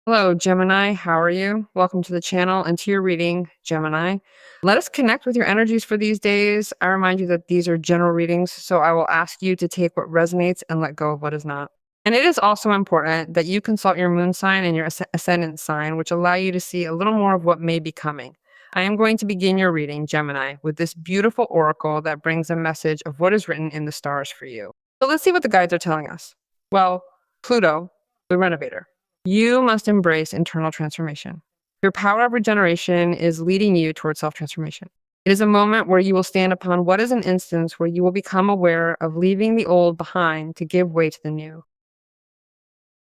Hello, Gemini. How are you? Welcome to the channel and to your reading, Gemini. Let us connect with your energies for these days. I remind you that these are general readings, so I will ask you to take what resonates and let go of what is not. And it is also important that you consult your moon sign and your ascendant sign, which allow you to see a little more of what may be coming. I am going to begin your reading, Gemini, with this beautiful oracle that brings a message of what is written in the stars for you. So let's see what the guides are telling us. Well, Pluto, the renovator. You must embrace internal transformation. Your power of regeneration is leading you towards self-transformation. It is a moment where you will stand upon what is an instance where you will become aware of leaving the old behind to give way to the new.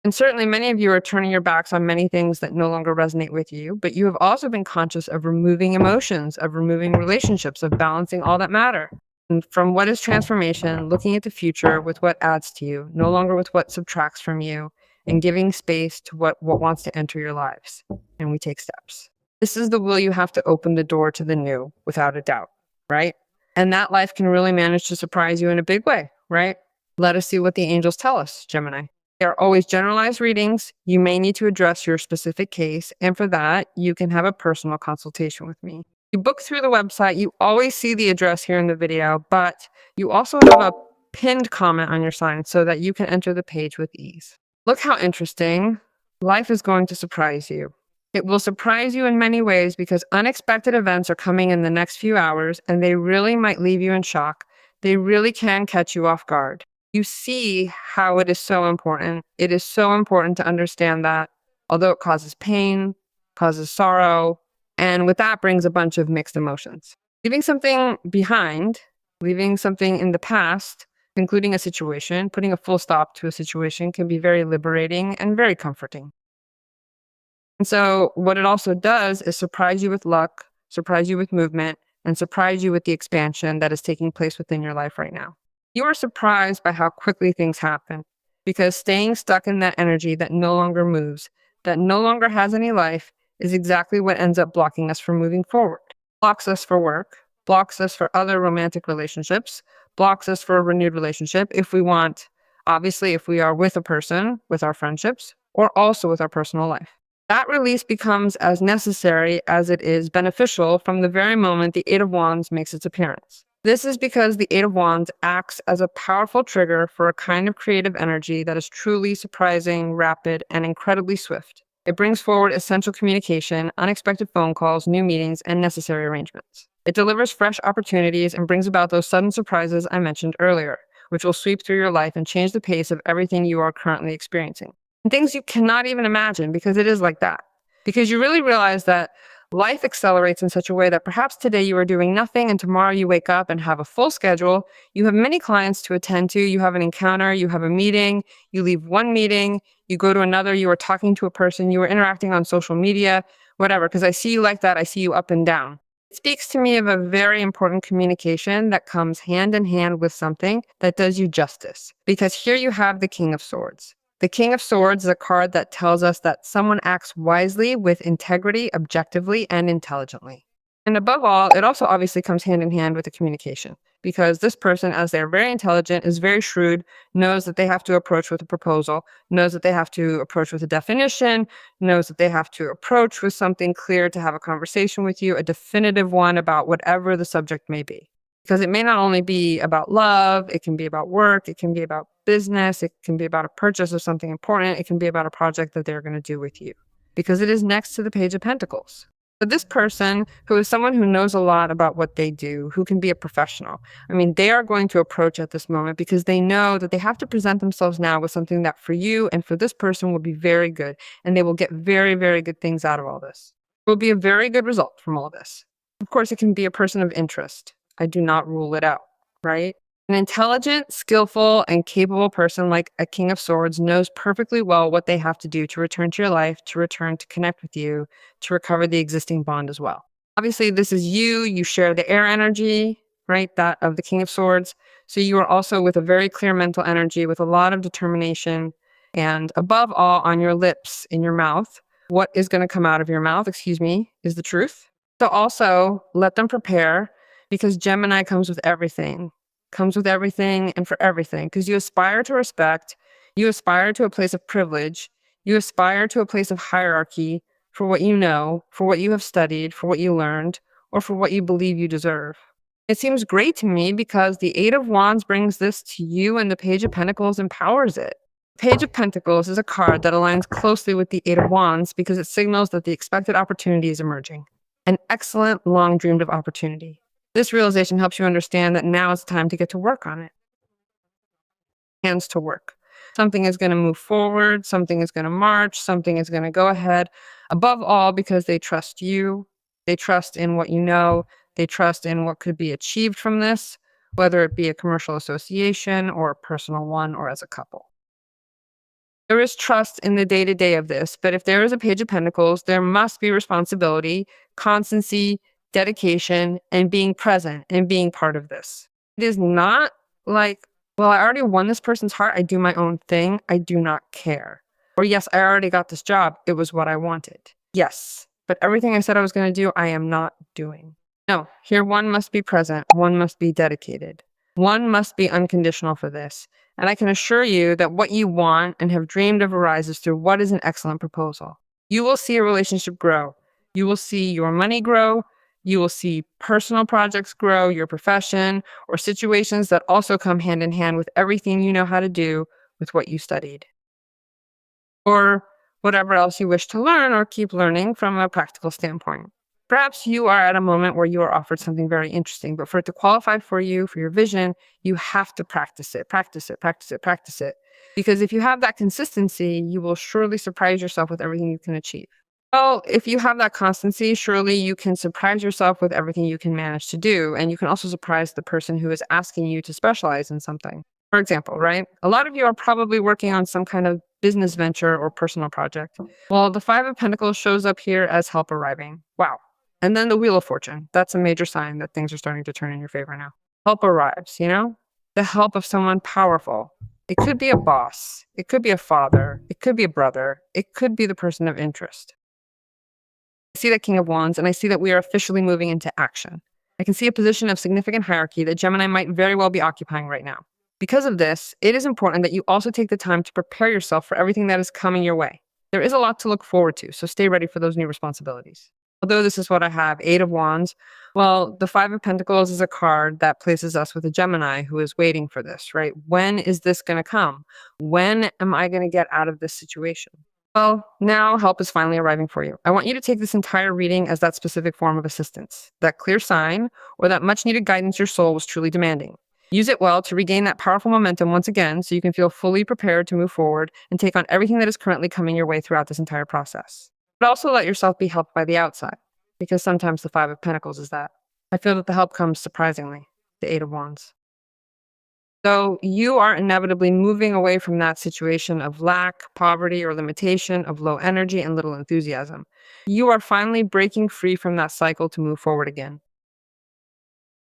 And certainly many of you are turning your backs on many things that no longer resonate with you, but you have also been conscious of removing emotions, of removing relationships, of balancing all that matter. And from what is transformation, looking at the future with what adds to you, no longer with what subtracts from you, and giving space to what wants to enter your lives. And we take steps. This is the will you have to open the door to the new, without a doubt, right? And that life can really manage to surprise you in a big way, right? Let us see what the angels tell us, Gemini. They are always generalized readings. You may need to address your specific case, and for that, you can have a personal consultation with me. You book through the website, you always see the address here in the video, but you also have a pinned comment on your sign so that you can enter the page with ease. Look how interesting. Life is going to surprise you. It will surprise you in many ways because unexpected events are coming in the next few hours, and they really might leave you in shock. They really can catch you off guard. You see how it is so important. It is so important to understand that, although it causes pain, causes sorrow, and with that brings a bunch of mixed emotions. Leaving something behind, leaving something in the past, including a situation, putting a full stop to a situation can be very liberating and very comforting. And so what it also does is surprise you with luck, surprise you with movement, and surprise you with the expansion that is taking place within your life right now. You are surprised by how quickly things happen because staying stuck in that energy that no longer moves, that no longer has any life, is exactly what ends up blocking us from moving forward. Blocks us for work, blocks us for other romantic relationships, blocks us for a renewed relationship if we want, obviously, if we are with a person, with our friendships, or also with our personal life. That release becomes as necessary as it is beneficial from the very moment the Eight of Wands makes its appearance. This is because the Eight of Wands acts as a powerful trigger for a kind of creative energy that is truly surprising, rapid, and incredibly swift. It brings forward essential communication, unexpected phone calls, new meetings, and necessary arrangements. It delivers fresh opportunities and brings about those sudden surprises I mentioned earlier, which will sweep through your life and change the pace of everything you are currently experiencing. And things you cannot even imagine because it is like that. Because you really realize that life accelerates in such a way that perhaps today you are doing nothing and tomorrow you wake up and have a full schedule. You have many clients to attend to. You have an encounter, you have a meeting, you leave one meeting, you go to another, you are talking to a person, you are interacting on social media, whatever. Because I see you like that. I see you up and down. It speaks to me of a very important communication that comes hand in hand with something that does you justice. Because here you have the King of Swords. The King of Swords is a card that tells us that someone acts wisely with integrity, objectively, and intelligently. And above all, it also obviously comes hand in hand with the communication because this person, as they're very intelligent, is very shrewd, knows that they have to approach with a proposal, knows that they have to approach with a definition, knows that they have to approach with something clear to have a conversation with you, a definitive one about whatever the subject may be. Because it may not only be about love, it can be about work, it can be about business, it can be about a purchase of something important, it can be about a project that they're going to do with you. Because it is next to the Page of Pentacles. But this person, who is someone who knows a lot about what they do, who can be a professional, I mean, they are going to approach at this moment because they know that they have to present themselves now with something that for you and for this person will be very good. And they will get very, very good things out of all this. It will be a very good result from all this. Of course, it can be a person of interest. I do not rule it out, right? An intelligent, skillful, and capable person like a King of Swords knows perfectly well what they have to do to return to your life, to return to connect with you, to recover the existing bond as well. Obviously, this is you. You share the air energy, right? That of the King of Swords. So you are also with a very clear mental energy, with a lot of determination, and above all, on your lips, in your mouth, what is going to come out of your mouth, is the truth. So also let them prepare because Gemini comes with everything and for everything, because you aspire to respect, you aspire to a place of privilege, You aspire to a place of hierarchy for what you know, for what you have studied, for what you learned, or for what you believe you deserve. It seems great to me because the Eight of Wands brings this to you and the Page of Pentacles empowers it. Page of Pentacles is a card that aligns closely with the Eight of Wands because it signals that the expected opportunity is emerging. An excellent, long dreamed of opportunity. This realization helps you understand that now is the time to get to work on it. Hands to work. Something is going to move forward, something is going to march, something is going to go ahead. Above all, because they trust you, they trust in what you know, they trust in what could be achieved from this, whether it be a commercial association or a personal one or as a couple. There is trust in the day-to-day of this, but if there is a Page of Pentacles, there must be responsibility, constancy, dedication, and being present and being part of this. It is not like, well, I already won this person's heart. I do my own thing. I do not care. Or yes, I already got this job. It was what I wanted. Yes, but everything I said I was going to do, I am not doing. No, here one must be present. One must be dedicated. One must be unconditional for this. And I can assure you that what you want and have dreamed of arises through what is an excellent proposal. You will see a relationship grow. You will see your money grow. You will see personal projects grow, your profession, or situations that also come hand in hand with everything you know how to do with what you studied. Or whatever else you wish to learn or keep learning from a practical standpoint. Perhaps you are at a moment where you are offered something very interesting, but for it to qualify for you, for your vision, you have to practice it, practice it, practice it, practice it. Because if you have that consistency, you will surely surprise yourself with everything you can achieve. Well, if you have that constancy, surely you can surprise yourself with everything you can manage to do. And you can also surprise the person who is asking you to specialize in something. For example, right? A lot of you are probably working on some kind of business venture or personal project. Well, the Five of Pentacles shows up here as help arriving. Wow. And then the Wheel of Fortune. That's a major sign that things are starting to turn in your favor now. Help arrives, you know? The help of someone powerful. It could be a boss. It could be a father. It could be a brother. It could be the person of interest. I see that King of Wands, and I see that we are officially moving into action. I can see a position of significant hierarchy that Gemini might very well be occupying right now. Because of this, it is important that you also take the time to prepare yourself for everything that is coming your way. There is a lot to look forward to, so stay ready for those new responsibilities. Although this is what I have, Eight of Wands, well, the Five of Pentacles is a card that places us with a Gemini who is waiting for this, right? When is this going to come? When am I going to get out of this situation? Well, now help is finally arriving for you. I want you to take this entire reading as that specific form of assistance, that clear sign, or that much needed guidance your soul was truly demanding. Use it well to regain that powerful momentum once again so you can feel fully prepared to move forward and take on everything that is currently coming your way throughout this entire process. But also let yourself be helped by the outside, because sometimes the Five of Pentacles is that. I feel that the help comes surprisingly, the Eight of Wands. So you are inevitably moving away from that situation of lack, poverty, or limitation, of low energy and little enthusiasm. You are finally breaking free from that cycle to move forward again.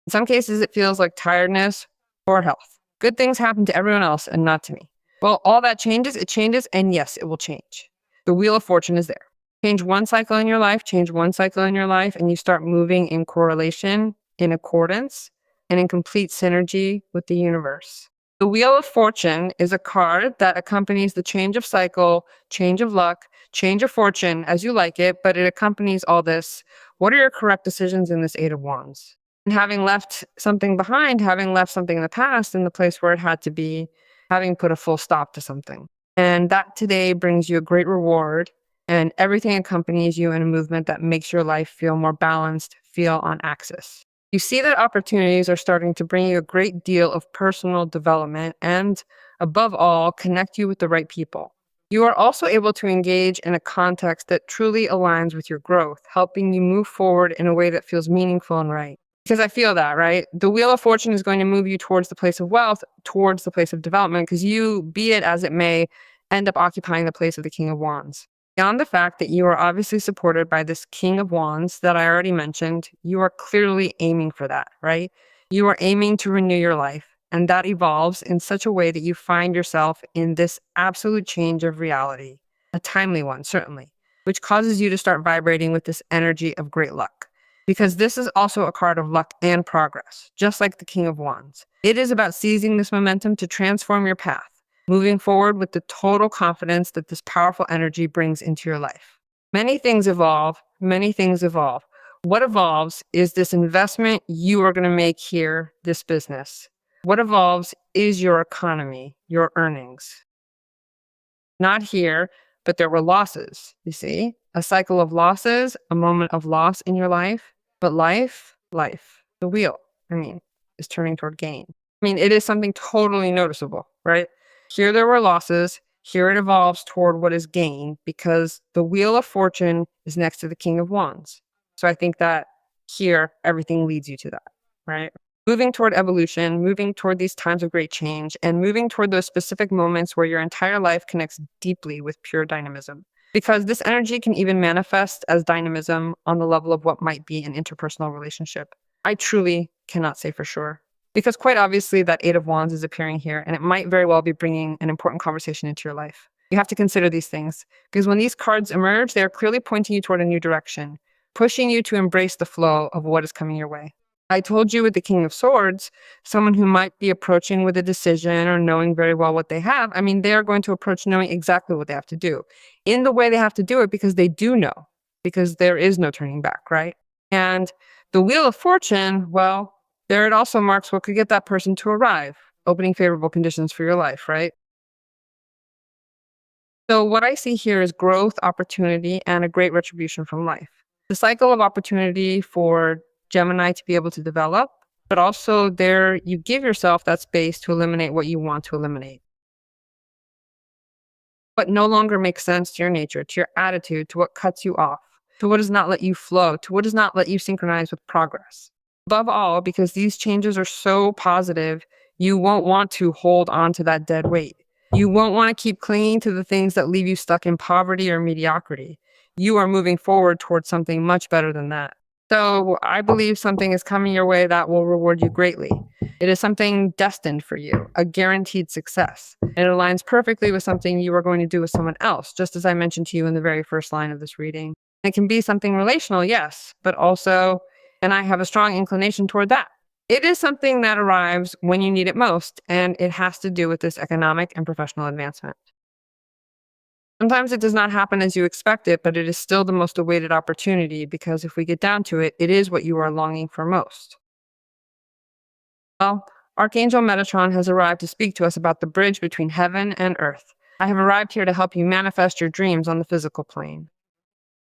In some cases, it feels like tiredness or health. Good things happen to everyone else and not to me. Well, all that changes, it changes, and yes, it will change. The Wheel of Fortune is there. Change one cycle in your life, change one cycle in your life, and you start moving in correlation, in accordance, and in complete synergy with the universe. The Wheel of Fortune is a card that accompanies the change of cycle, change of luck, change of fortune, as you like it, but it accompanies all this. What are your correct decisions in this Eight of Wands? And having left something behind, having left something in the past in the place where it had to be, having put a full stop to something. And that today brings you a great reward, and everything accompanies you in a movement that makes your life feel more balanced, feel on axis. You see that opportunities are starting to bring you a great deal of personal development and, above all, connect you with the right people. You are also able to engage in a context that truly aligns with your growth, helping you move forward in a way that feels meaningful and right. Because I feel that, right? The Wheel of Fortune is going to move you towards the place of wealth, towards the place of development, because you, be it as it may, end up occupying the place of the King of Wands. Beyond the fact that you are obviously supported by this King of Wands that I already mentioned, you are clearly aiming for that, right? You are aiming to renew your life, and that evolves in such a way that you find yourself in this absolute change of reality, a timely one, certainly, which causes you to start vibrating with this energy of great luck. Because this is also a card of luck and progress, just like the King of Wands. It is about seizing this momentum to transform your path, moving forward with the total confidence that this powerful energy brings into your life. Many things evolve. Many things evolve. What evolves is this investment you are going to make here, this business. What evolves is your economy, your earnings. Not here, but there were losses, you see? A cycle of losses, a moment of loss in your life. But life, the wheel, is turning toward gain. It is something totally noticeable, right? Here there were losses. Here it evolves toward what is gain because the wheel of fortune is next to the King of Wands. So I think that here everything leads you to that, right? Moving toward evolution, moving toward these times of great change, and moving toward those specific moments where your entire life connects deeply with pure dynamism. Because this energy can even manifest as dynamism on the level of what might be an interpersonal relationship. I truly cannot say for sure. Because quite obviously that Eight of Wands is appearing here, and it might very well be bringing an important conversation into your life. You have to consider these things, because when these cards emerge, they are clearly pointing you toward a new direction, pushing you to embrace the flow of what is coming your way. I told you with the King of Swords, someone who might be approaching with a decision or knowing very well what they have, they are going to approach knowing exactly what they have to do in the way they have to do it because they do know, because there is no turning back, right? And the Wheel of Fortune, well, there it also marks what could get that person to arrive, opening favorable conditions for your life, right? So what I see here is growth, opportunity, and a great retribution from life. The cycle of opportunity for Gemini to be able to develop, but also there you give yourself that space to eliminate what you want to eliminate. What no longer makes sense to your nature, to your attitude, to what cuts you off, to what does not let you flow, to what does not let you synchronize with progress. Above all, because these changes are so positive, you won't want to hold on to that dead weight. You won't want to keep clinging to the things that leave you stuck in poverty or mediocrity. You are moving forward towards something much better than that. So I believe something is coming your way that will reward you greatly. It is something destined for you, a guaranteed success. It aligns perfectly with something you are going to do with someone else, just as I mentioned to you in the very first line of this reading. It can be something relational, yes, but also, and I have a strong inclination toward that. It is something that arrives when you need it most, and it has to do with this economic and professional advancement. Sometimes it does not happen as you expect it, but it is still the most awaited opportunity because if we get down to it, it is what you are longing for most. Well, Archangel Metatron has arrived to speak to us about the bridge between heaven and earth. I have arrived here to help you manifest your dreams on the physical plane.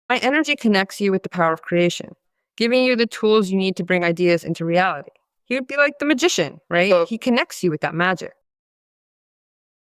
My energy connects you with the power of creation, giving you the tools you need to bring ideas into reality. He would be like the magician, right? He connects you with that magic.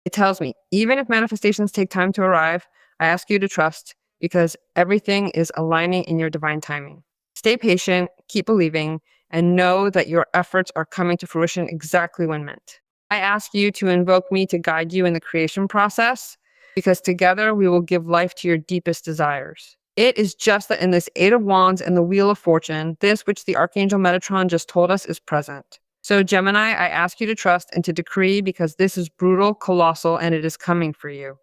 It tells me, even if manifestations take time to arrive, I ask you to trust because everything is aligning in your divine timing. Stay patient, keep believing, and know that your efforts are coming to fruition exactly when meant. I ask you to invoke me to guide you in the creation process because together we will give life to your deepest desires. It is just that in this Eight of Wands and the Wheel of Fortune, this which the Archangel Metatron just told us is present. So Gemini, I ask you to trust and to decree because this is brutal, colossal, and it is coming for you.